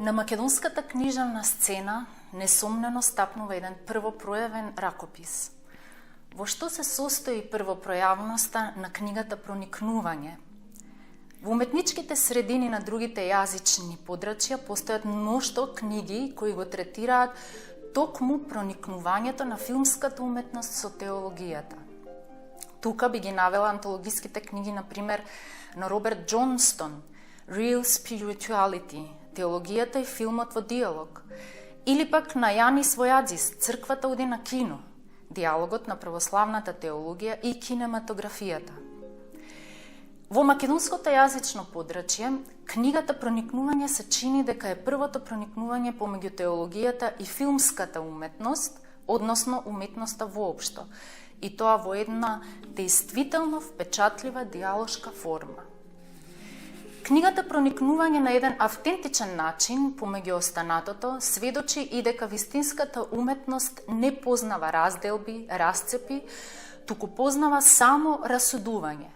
На македонската книжевна сцена несомнено стапнува еден првопројавен ракопис. Во што се состои првопројавноста на книгата Проникнување? Во уметничките средини на другите јазични подрачја постојат мноштво книги кои го третираат токму проникнувањето на филмската уметност со теологијата. Тука би ги навела антологиските книги, например, на Роберт Джонстон, Real Spirituality, теологијата и филмот во диалог, или пак на Јанис Војаджис, Црквата оди на кино, диалогот на православната теологија и кинематографијата. Во македонското јазично подрачје, книгата Проникнување се чини дека е првото проникнување помеѓу теологијата и филмската уметност, односно уметноста воопшто, и тоа во една действително впечатлива диалошка форма. Книгата Проникнување на еден автентичен начин помеѓу останатото сведочи и дека вистинската уметност не познава разделби, расцепи, туку познава само расудување.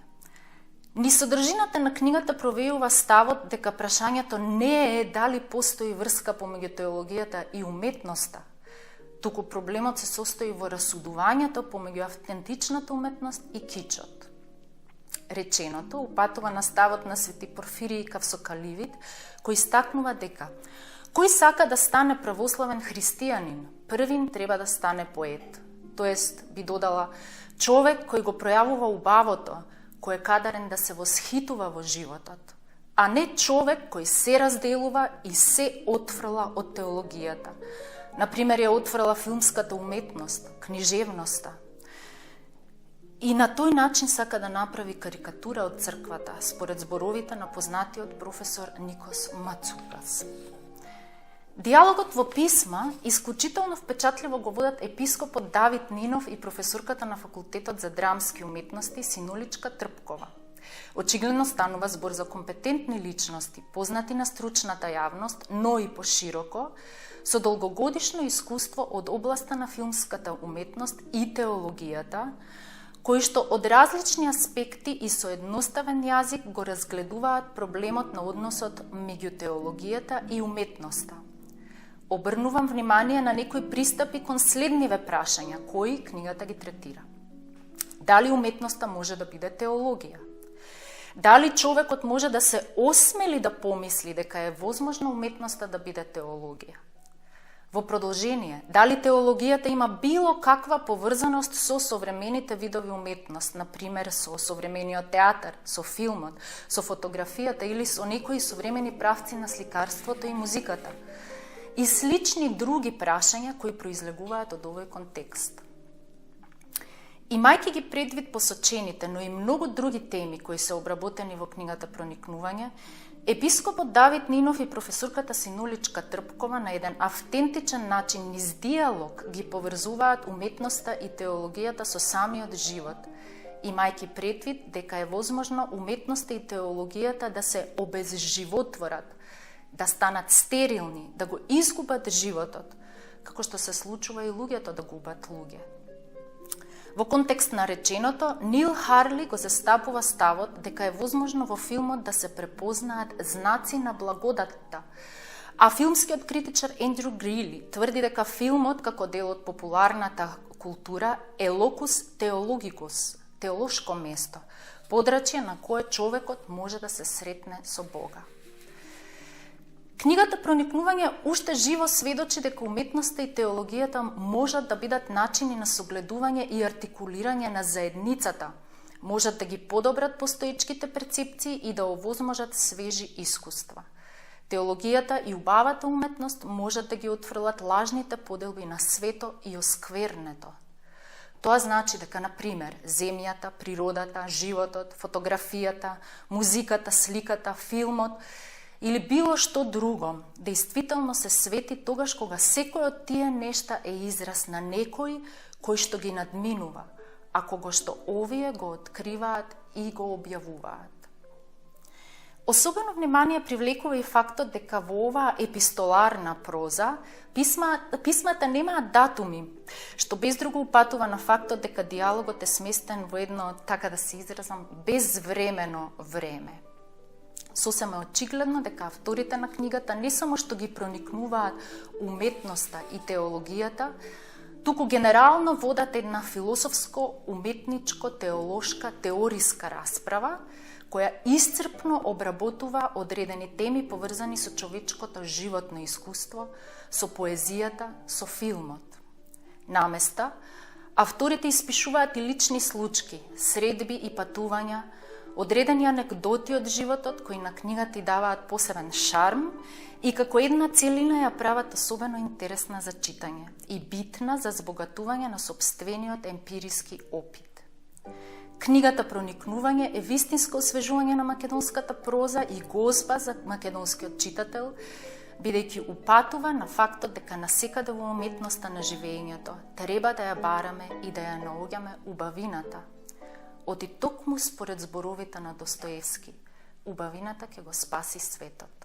Ни содржината на книгата провеува ставот дека прашањето не е дали постои врска помеѓу теологијата и уметноста, туку проблемот се состои во расудувањето помеѓу автентичната уметност и кичот. Реченото упатува на ставот на Свети Порфирий Кавсокаливид, кој истакнува дека кој сака да стане православен христијанин, првин треба да стане поет. Тоест, би додала, човек кој го пројавува убавото, кој е кадарен да се восхитува во животот, а не човек кој се разделува и се отфрла од теологијата. Например, ја отфрла филмската уметност, книжевноста. И на тој начин сака да направи карикатура од црквата, според зборовите на познатиот професор Никос Мацукас. Диалогот во писма исклучително впечатливо го водат епископот Давид Нинов и професорката на факултетот за драмски уметности Синуличка Трпкова. Очигледно станува збор за компетентни личности, познати на стручната јавност, но и пошироко, со долгогодишно искуство од областа на филмската уметност и теологијата, кои што од различни аспекти и со едноставен јазик го разгледуваат проблемот на односот меѓу теологијата и уметноста. Обрнувам внимание на некои пристапи кон следниве прашања, кои книгата ги третира. Дали уметноста може да биде теологија? Дали човекот може да се осмели да помисли дека е возможно уметноста да биде теологија? Во продолжение, дали теологијата има било каква поврзаност со современите видови уметност, например со современиот театар, со филмот, со фотографијата или со некои современи правци на сликарството и музиката, и слични други прашања кои произлегуваат од овој контекст. Имајќи ги предвид посочените, но и многу други теми кои се обработени во книгата Проникнување, епископот Давид Нинов и професорката Синуличка Трпкова на еден автентичен начин низ диалог ги поврзуваат уметноста и теологијата со самиот живот, имајќи предвид дека е возможно уметноста и теологијата да се обезживотворат, да станат стерилни, да го изгубат животот, како што се случува и луѓето да губат луѓе. Во контекст на реченото, Нил Харли го застапува ставот дека е возможно во филмот да се препознаат знаци на благодатта, а филмскиот критичар Ендрю Грили тврди дека филмот како дел од популарната култура е локус теологикус, теолошко место, подрачје на кое човекот може да се сретне со Бога. Книгата Проникнување уште живо сведочи дека уметноста и теологијата можат да бидат начини на согледување и артикулирање на заедницата, можат да ги подобрат постоечките перцепции и да овозможат свежи искуства. Теологијата и убавата уметност можат да ги отфрлат лажните поделби на свето и осквернето. Тоа значи дека, например, земјата, природата, животот, фотографијата, музиката, сликата, филмот или било што друго, действително се свети тогаш кога секој од тие нешта е израз на некој кој што ги надминува, а кога што овие го откриваат и го објавуваат. Особено внимание привлекува и фактот дека во оваа епистоларна проза писмата немаат датуми, што без друго упатува на фактот дека диалогот е сместен во едно, така да се изразам, безвремено време. Сосема очигледно дека авторите на книгата не само што ги проникнуваат уметноста и теологијата, туку генерално водат една философско, уметничко, теолошка, теориска расправа, која исцрпно обработува одредени теми поврзани со човечкото животно искуство, со поезијата, со филмот. Наместа, авторите испишуваат и лични случки, средби и патувања, одредени анекдоти од животот кои на книгата и даваат посебен шарм и како една целина ја прават особено интересна за читање и битна за збогатување на сопствениот емпириски опит. Книгата Проникнување е вистинско освежување на македонската проза и гозба за македонскиот читател, бидејќи упатува на фактот дека насекаде во уметноста на живеењето треба да ја бараме и да ја наоѓаме убавината. Оти токму според зборовите на Достоевски, убавината ќе го спаси светот.